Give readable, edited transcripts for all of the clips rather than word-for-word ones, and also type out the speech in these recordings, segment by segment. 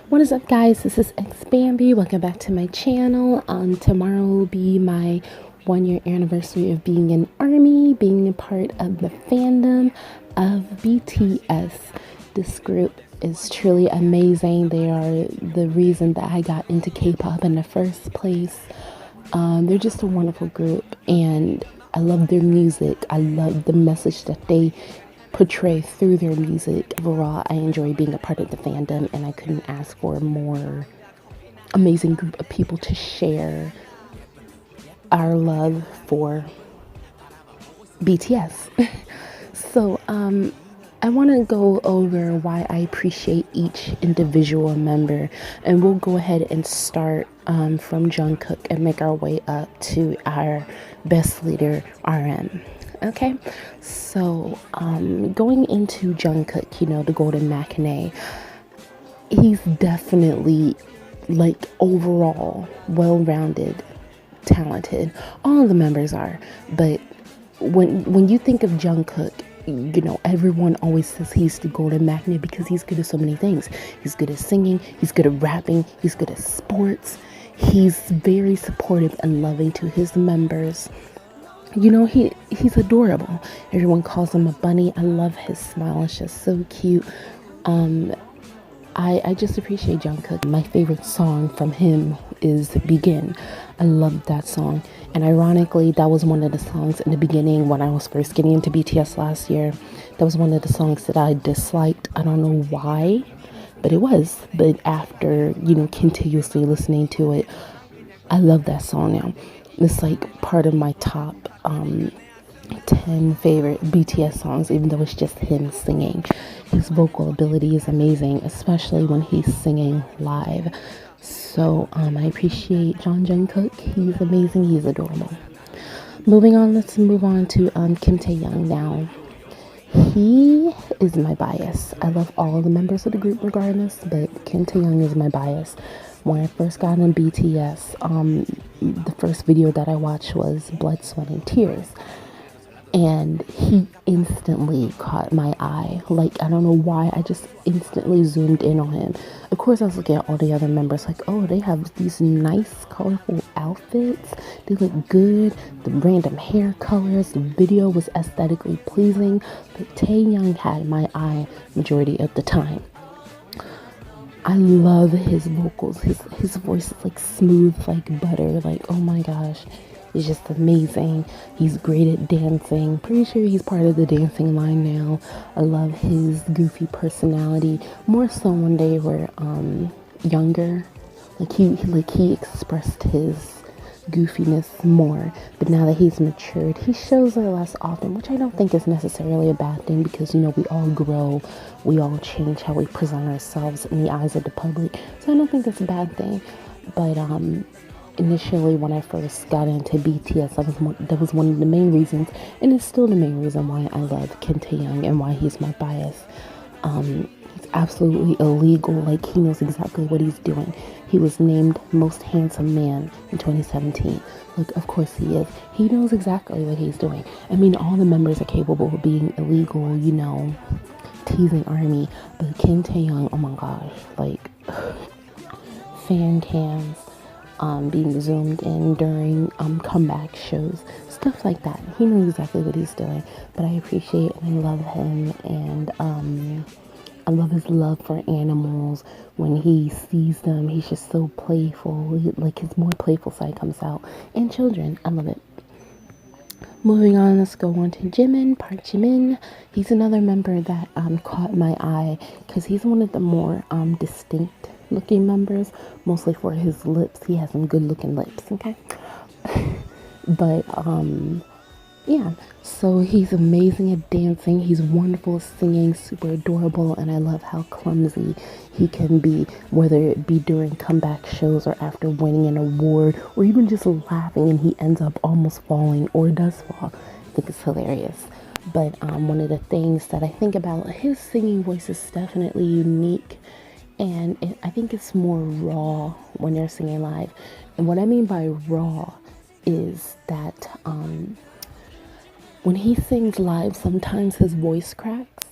What is up, guys? This is X Bambi. Welcome back to my channel. Tomorrow will be my 1 year anniversary of being in ARMY, being a part of the fandom of BTS. This group is truly amazing. They are the reason that I got into K-pop in the first place. They're just a wonderful group, and I love their music. I love the message that they portray through their music. Overall, I enjoy being a part of the fandom, and I couldn't ask for a more amazing group of people to share our love for BTS. So, I want to go over why I appreciate each individual member, and we'll go ahead and start from Jungkook and make our way up to our best leader, RM. Okay, so going into Jungkook, the Golden Matinee, he's definitely overall well-rounded, talented. All of the members are, but when you think of Jungkook, everyone always says he's the Golden Matinee because he's good at so many things. He's good at singing, he's good at rapping, he's good at sports. He's very supportive and loving to his members. He's adorable. Everyone calls him a bunny. I love his smile. It's just so cute. I just appreciate Jungkook. My favorite song from him is Begin. I love that song. And ironically, that was one of the songs in the beginning when I was first getting into BTS last year. That was one of the songs that I disliked. I don't know why, but it was. But after, continuously listening to it, I love that song now. It's part of my top 10 favorite BTS songs, even though it's just him singing. His vocal ability is amazing, especially when he's singing live. So I appreciate Jungkook. He's amazing. He's adorable. Moving on, let's move on to Kim Taehyung now. He is my bias. I love all the members of the group regardless, but Kim Taehyung is my bias. When I first got in BTS, the first video that I watched was Blood, Sweat, and Tears. And he instantly caught my eye. I don't know why, I just instantly zoomed in on him. Of course, I was looking at all the other members, oh, they have these nice, colorful outfits. They look good. The random hair colors, the video was aesthetically pleasing. But Taehyung had my eye majority of the time. I love his vocals. His voice is smooth like butter. Oh my gosh, it's just amazing. He's great at dancing. Pretty sure he's part of the dancing line now. I love his goofy personality, more so when they were younger. He expressed his goofiness more, but now that he's matured, he shows it less often, which I don't think is necessarily a bad thing, because we all grow, we all change how we present ourselves in the eyes of the public, so I don't think that's a bad thing. But initially, when I first got into BTS, that was one of the main reasons, and it's still the main reason why I love Kim Taehyung and why he's my bias. He's absolutely illegal. He knows exactly what he's doing. He was named Most Handsome Man in 2017. Of course he is. He knows exactly what he's doing. I mean, all the members are capable of being illegal, teasing ARMY. But Kim Taehyung, oh my gosh, fan cams, being zoomed in during comeback shows, stuff like that. He knows exactly what he's doing. But I appreciate and I love him, and I love his love for animals. When he sees them, he's just so playful. His more playful side comes out. And children, I love it. Moving on, let's go on to Jimin, Park Jimin. He's another member that caught my eye because he's one of the more distinct looking members, mostly for his lips. He has some good looking lips, okay? But yeah, so he's amazing at dancing. He's wonderful at singing, super adorable, and I love how clumsy he can be, whether it be during comeback shows or after winning an award, or even just laughing and he ends up almost falling or does fall. I think it's hilarious. But one of the things that I think about, his singing voice is definitely unique, and I think it's more raw when they're singing live. And what I mean by raw is that when he sings live, sometimes his voice cracks.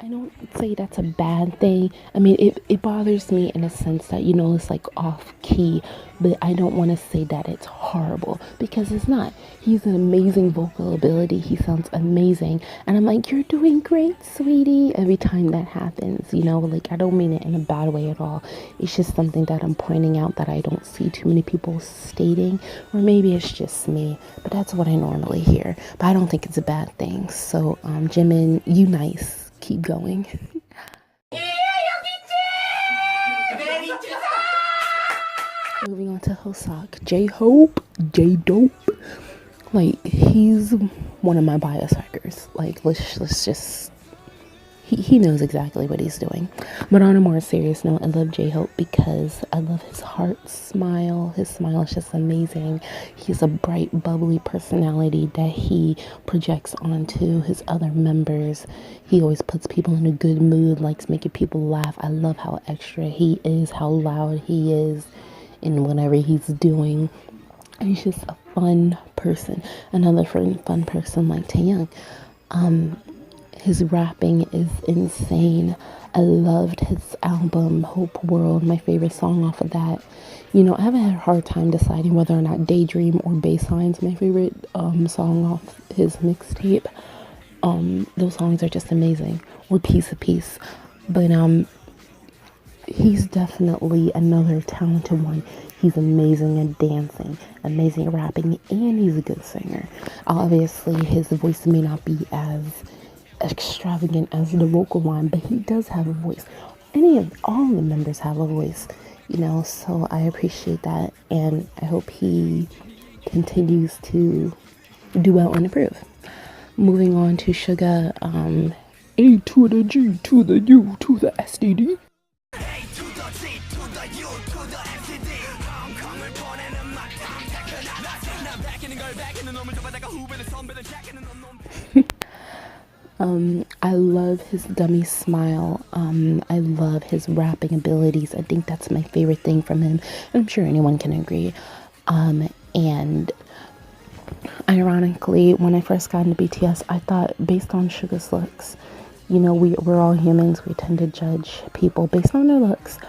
I don't say that's a bad thing. I mean, it bothers me in a sense that, it's like off key, but I don't want to say that it's horrible because it's not. He's an amazing vocal ability. He sounds amazing. And I'm like, you're doing great, sweetie, every time that happens, like I don't mean it in a bad way at all. It's just something that I'm pointing out that I don't see too many people stating, or maybe it's just me, but that's what I normally hear. But I don't think it's a bad thing. So, Jimin, you nice. Keep going. Moving on to Hoseok, J-Hope, J-Dope. Like, he's one of my bias wreckers. Like, let's just, he knows exactly what he's doing. But on a more serious note, I love J-Hope because I love his heart smile. His smile is just amazing. He's a bright, bubbly personality that he projects onto his other members. He always puts people in a good mood, likes making people laugh. I love how extra he is, how loud he is in whatever he's doing. And he's just a fun person. Another fun person like Taeyang. His rapping is insane. I loved his album, Hope World, my favorite song off of that. I haven't had a hard time deciding whether or not Daydream or Bassline's my favorite song off his mixtape. Those songs are just amazing. Or Piece of Peace. But he's definitely another talented one. He's amazing at dancing, amazing at rapping, and he's a good singer. Obviously, his voice may not be as extravagant as the vocal line, but he does have a voice. All the members have a voice, so I appreciate that, and I hope he continues to do well and improve. Moving on to Suga, A to the G to the U to the STD. I love his dummy smile. I love his rapping abilities. I think that's my favorite thing from him. And I'm sure anyone can agree. And ironically, when I first got into BTS, I thought based on Suga's looks, we're all humans. We tend to judge people based on their looks.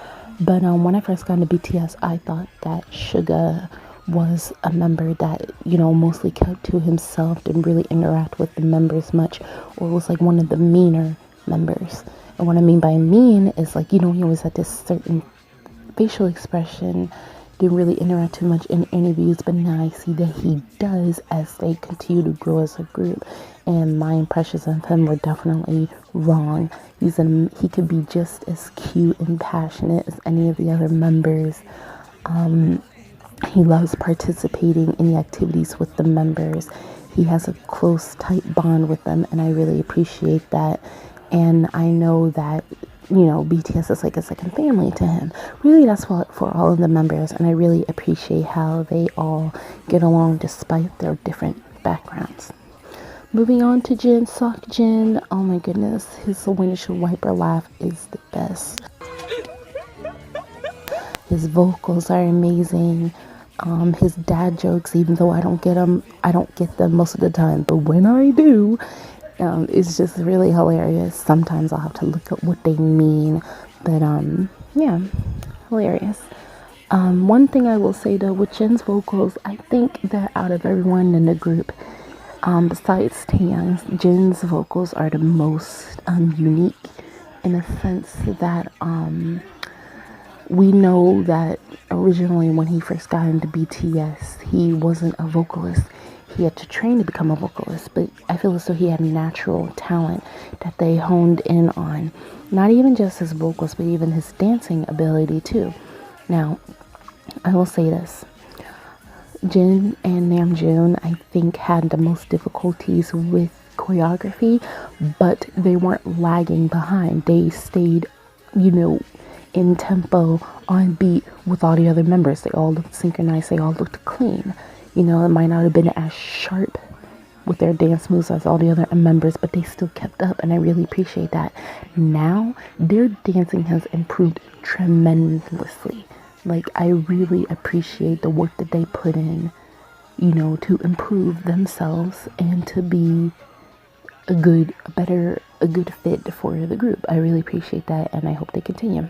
But when I first got into BTS, I thought that Suga was a member that, mostly kept to himself, didn't really interact with the members much, or was like one of the meaner members. And what I mean by mean is like, he always had this certain facial expression, didn't really interact too much in interviews, but now I see that he does as they continue to grow as a group. And my impressions of him were definitely wrong. He could be just as cute and passionate as any of the other members. He loves participating in the activities with the members. He has a close, tight bond with them, and I really appreciate that. And I know that, BTS is like a second family to him. Really, that's for all of the members, and I really appreciate how they all get along despite their different backgrounds. Moving on to Jin, Seokjin. Oh my goodness, his windshield wiper laugh is the best. His vocals are amazing. His dad jokes, even though I don't get them most of the time, but when I do, it's just really hilarious. Sometimes I'll have to look up what they mean, but yeah, hilarious. One thing I will say though, with Jin's vocals, I think that out of everyone in the group, besides Taeyang's, Jin's vocals are the most unique in a sense that we know that originally when he first got into BTS, he wasn't a vocalist. He had to train to become a vocalist, but I feel as though he had natural talent that they honed in on. Not even just his vocals, but even his dancing ability too. Now, I will say this. Jin and Namjoon, I think, had the most difficulties with choreography, but they weren't lagging behind. They stayed, in tempo, on beat with all the other members. They all looked synchronized. They all looked clean. It might not have been as sharp with their dance moves as all the other members, but they still kept up, and I really appreciate that. Now, their dancing has improved tremendously. Like, I really appreciate the work that they put in, to improve themselves and to be a better a good fit for the group. I really appreciate that, and I hope they continue.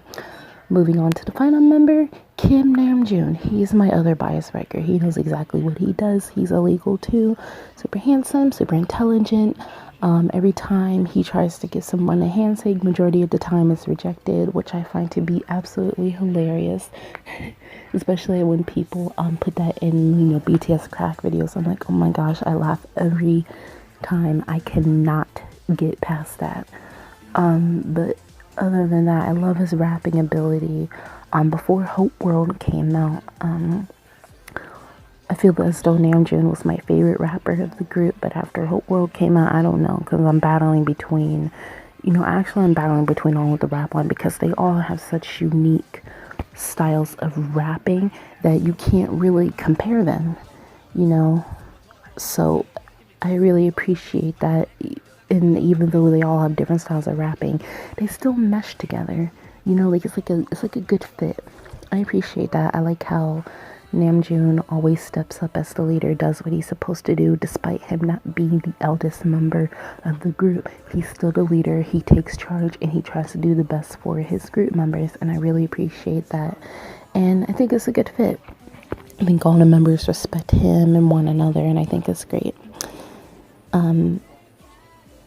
Moving on to the final member, Kim Namjoon. He's my other bias wrecker. He knows exactly what he does. He's illegal too. Super handsome, super intelligent. Every time he tries to give someone a handshake, majority of the time it's rejected, which I find to be absolutely hilarious. Especially when people put that in, BTS crack videos. I'm like, oh my gosh, I laugh every time. I cannot get past that. But other than that, I love his rapping ability. Before Hope World came out, I feel as though Namjoon was my favorite rapper of the group, but after Hope World came out, I don't know, because I'm battling between, I'm battling between all of the rap line, because they all have such unique styles of rapping that you can't really compare them, so I really appreciate that. And even though they all have different styles of rapping, they still mesh together, like it's like a good fit. I appreciate that. I like how Namjoon always steps up as the leader, does what he's supposed to do, despite him not being the eldest member of the group. He's still the leader. He takes charge and he tries to do the best for his group members, and I really appreciate that. And I think it's a good fit. I think all the members respect him and one another, and I think it's great.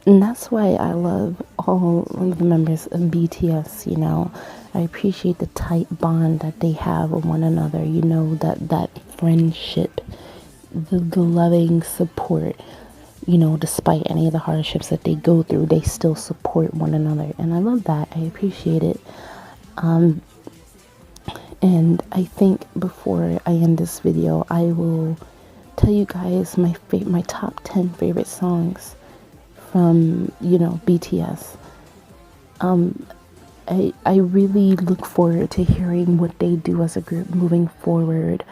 And that's why I love all of the members of BTS, I appreciate the tight bond that they have with one another, that friendship, the loving support, despite any of the hardships that they go through, they still support one another. And I love that. I appreciate it. And I think before I end this video, I will tell you guys my top 10 favorite songs from, BTS. I really look forward to hearing what they do as a group moving forward.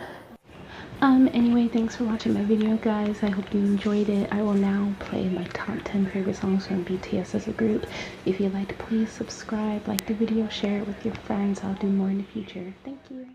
Anyway, thanks for watching my video, guys. I hope you enjoyed it. I will now play my top 10 favorite songs from BTS as a group. If you liked, please subscribe, like the video, share it with your friends. I'll do more in the future. Thank you.